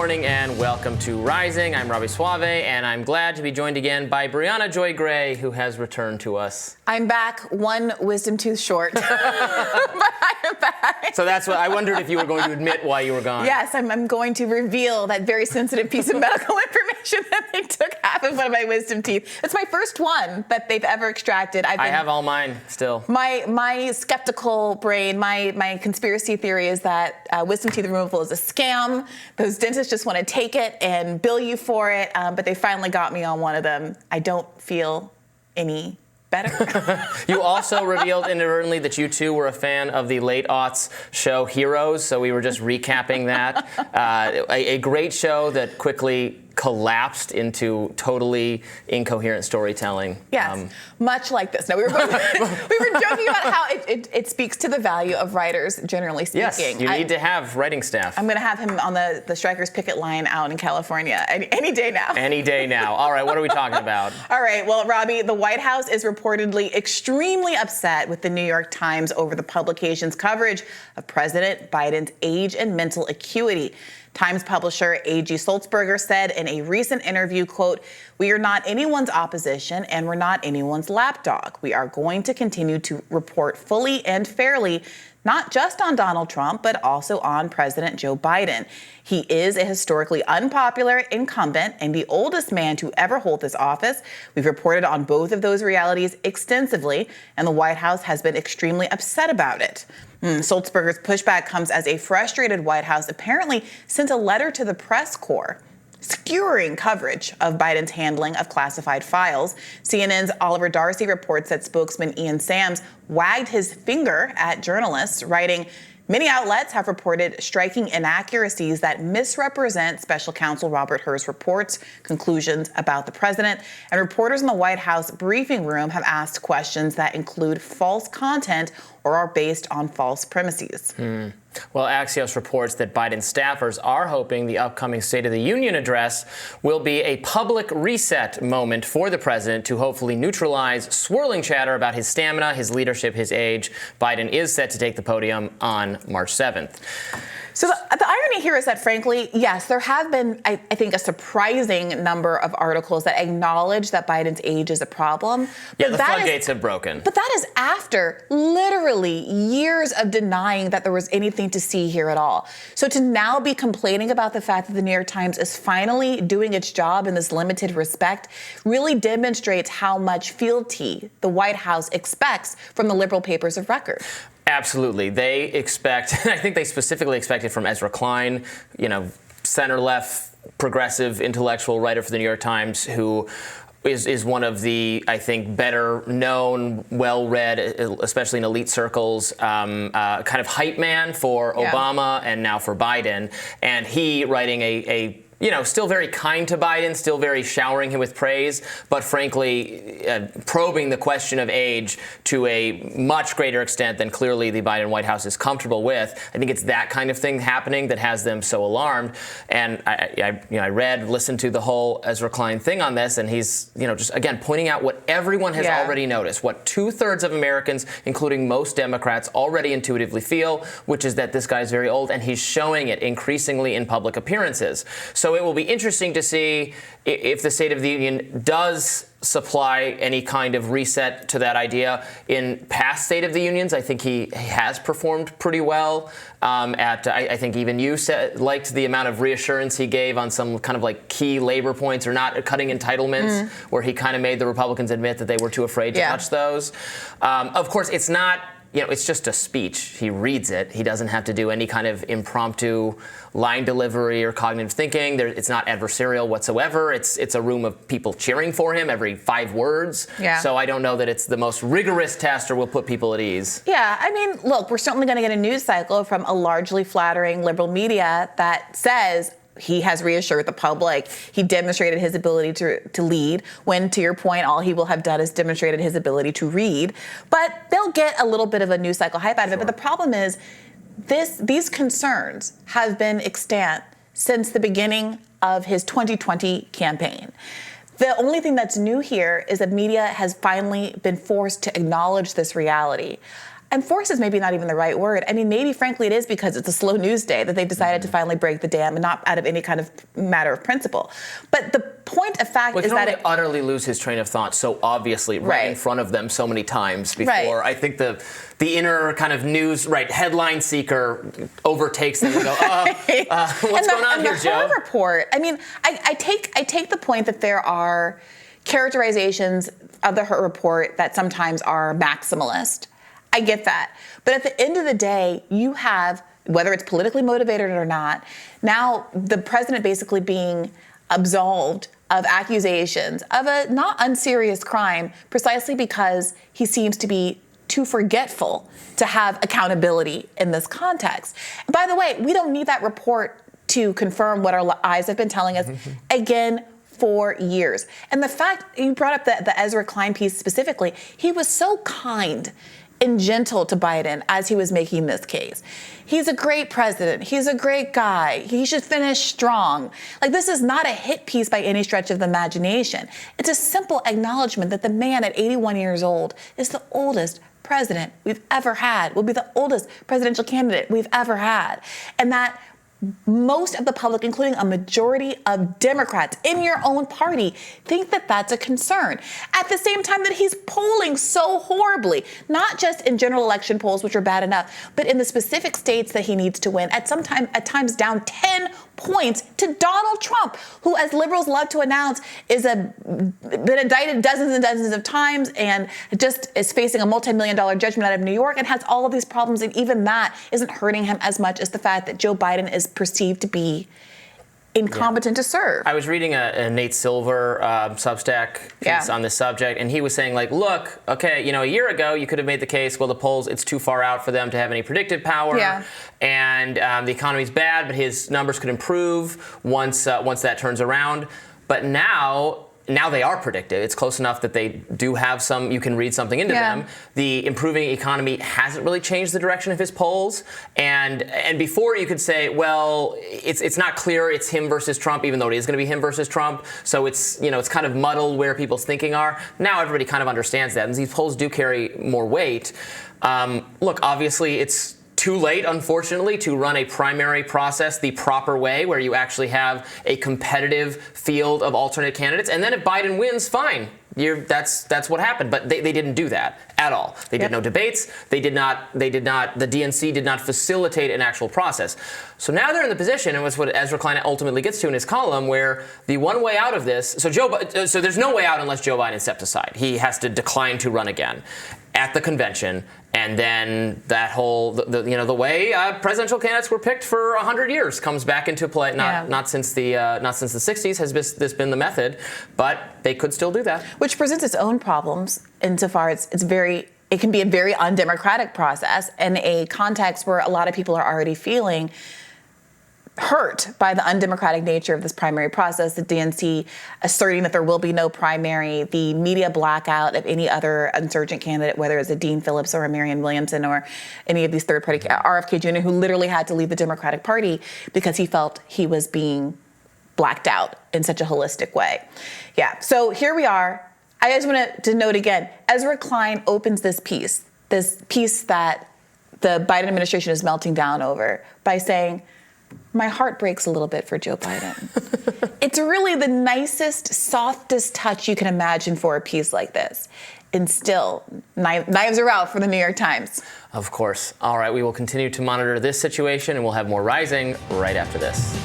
morning and welcome to Rising. I'm Robby Soave, and I'm glad to be joined again by Briahna Joy Gray, who has returned to us. I'm back, one wisdom tooth short, but I am back. So that's what I wondered if you were going to admit why you were gone. Yes, I'm going to reveal that very sensitive piece of medical information that they took half of one of my wisdom teeth. It's my first one that they've ever extracted. I have all mine still. My skeptical brain, my conspiracy theory is that wisdom teeth removal is a scam. Those dentists just want to take it and bill you for it, but they finally got me on one of them. I don't feel any better. You also revealed inadvertently that you too were a fan of the late aughts show Heroes, so we were just recapping that. A great show that quickly collapsed into totally incoherent storytelling. Yes, much like this. No, we were joking about how it speaks to the value of writers, generally speaking. Yes, you need to have writing staff. I'm going to have him on the strikers picket line out in California any day now. Any day now. All right, what are we talking about? All right, well, Robby, the White House is reportedly extremely upset with the New York Times over the publication's coverage of President Biden's age and mental acuity. Times publisher AG Sulzberger said in a recent interview, quote, "We are not anyone's opposition and we're not anyone's lapdog. We are going to continue to report fully and fairly, not just on Donald Trump, but also on President Joe Biden. He is a historically unpopular incumbent and the oldest man to ever hold this office. We've reported on both of those realities extensively, and the White House has been extremely upset about it." Sulzberger's pushback comes as a frustrated White House apparently sent a letter to the press corps skewering coverage of Biden's handling of classified files. CNN's Oliver Darcy reports that spokesman Ian Sams wagged his finger at journalists, writing, "Many outlets have reported striking inaccuracies that misrepresent Special Counsel Robert Hur's reports, conclusions about the president, and reporters in the White House briefing room have asked questions that include false content or are based on false premises." Well, Axios reports that Biden staffers are hoping the upcoming State of the Union address will be a public reset moment for the president to hopefully neutralize swirling chatter about his stamina, his leadership, his age. Biden is set to take the podium on March 7th. So the irony here is that, frankly, yes, there have been, I think, a surprising number of articles that acknowledge that Biden's age is a problem. Yeah, the floodgates have broken. But that is after literally years of denying that there was anything to see here at all. So to now be complaining about the fact that the New York Times is finally doing its job in this limited respect really demonstrates how much fealty the White House expects from the liberal papers of record. Absolutely. They expect, I think they specifically expected from Ezra Klein, center-left, progressive, intellectual writer for the New York Times, who is one of the, I think, better known, well-read, especially in elite circles, kind of hype man for Obama and now for Biden. And he writing a still very kind to Biden, still very showering him with praise, but frankly, probing the question of age to a much greater extent than clearly the Biden White House is comfortable with. I think it's that kind of thing happening that has them so alarmed. And I listened to the whole Ezra Klein thing on this, and he's, just again pointing out what everyone has already noticed, what 2/3 of Americans, including most Democrats, already intuitively feel, which is that this guy's very old, and he's showing it increasingly in public appearances. So it will be interesting to see if the State of the Union does supply any kind of reset to that idea. In past State of the Unions, I think he has performed pretty well. I think even you liked the amount of reassurance he gave on some kind of like key labor points or not cutting entitlements, where he kind of made the Republicans admit that they were too afraid to touch those. Of course, it's not. It's just a speech. He reads it. He doesn't have to do any kind of impromptu line delivery or cognitive thinking. It's not adversarial whatsoever. It's a room of people cheering for him every 5 words. Yeah. So I don't know that it's the most rigorous test or will put people at ease. Yeah, I mean, look, we're certainly going to get a news cycle from a largely flattering liberal media that says he has reassured the public. He demonstrated his ability to lead, when, to your point, all he will have done is demonstrated his ability to read. But they'll get a little bit of a news cycle hype out of it. But the problem is these concerns have been extant since the beginning of his 2020 campaign. The only thing that's new here is that media has finally been forced to acknowledge this reality. and forced is maybe not even the right word. I mean, maybe frankly it is because it's a slow news day that they've decided to finally break the dam, and not out of any kind of matter of principle. But the point of fact is that utterly lose his train of thought so obviously right in front of them so many times before. I think the inner kind of news headline seeker overtakes them and go, what's going on here, Joe? The Hur report. I mean, I take the point that there are characterizations of the Hur report that sometimes are maximalist. I get that. But at the end of the day, you have, whether it's politically motivated or not, now the president basically being absolved of accusations of a not unserious crime precisely because he seems to be too forgetful to have accountability in this context. And by the way, we don't need that report to confirm what our eyes have been telling us again for years. And the fact you brought up the Ezra Klein piece specifically, he was so kind and gentle to Biden as he was making this case. He's a great president. He's a great guy. He should finish strong. Like, this is not a hit piece by any stretch of the imagination. It's a simple acknowledgement that the man at 81 years old is the oldest president we've ever had, will be the oldest presidential candidate we've ever had. And that most of the public, including a majority of Democrats in your own party, think that that's a concern. At the same time that he's polling so horribly, not just in general election polls, which are bad enough, but in the specific states that he needs to win, at times down 10 points to Donald Trump, who, as liberals love to announce, been indicted dozens and dozens of times and just is facing a multi-million-dollar judgment out of New York and has all of these problems. And even that isn't hurting him as much as the fact that Joe Biden is perceived to be incompetent to serve. I was reading a Nate Silver Substack piece on this subject, and he was saying, look, okay, a year ago you could have made the case, well, the polls, it's too far out for them to have any predictive power, and the economy's bad, but his numbers could improve once that turns around. But now they are predictive. It's close enough that they do have some, you can read something into them. The improving economy hasn't really changed the direction of his polls. And before you could say, well, it's not clear it's him versus Trump, even though it is going to be him versus Trump. So it's kind of muddled where people's thinking are. Now everybody kind of understands that. And these polls do carry more weight. Look, obviously it's too late, unfortunately, to run a primary process the proper way, where you actually have a competitive field of alternate candidates. And then if Biden wins, fine. That's what happened. But they didn't do that at all. They did no debates. The DNC did not facilitate an actual process. So now they're in the position, and it's what Ezra Klein ultimately gets to in his column, where the one way out of this, so there's no way out unless Joe Biden steps aside. He has to decline to run again at the convention. And then that whole, the way presidential candidates were picked for 100 years comes back into play. Not since the 60s has this been the method, but they could still do that. Which presents its own problems insofar as it can be a very undemocratic process in a context where a lot of people are already feeling hurt by the undemocratic nature of this primary process, the DNC asserting that there will be no primary, the media blackout of any other insurgent candidate, whether it's a Dean Phillips or a Marianne Williamson or any of these third-party, RFK Jr., who literally had to leave the Democratic Party because he felt he was being blacked out in such a holistic way. Yeah, so here we are. I just want to note again, Ezra Klein opens this piece that the Biden administration is melting down over by saying, my heart breaks a little bit for Joe Biden. It's really the nicest, softest touch you can imagine for a piece like this. And still, knives are out for the New York Times. Of course. All right, we will continue to monitor this situation, and we'll have more Rising right after this.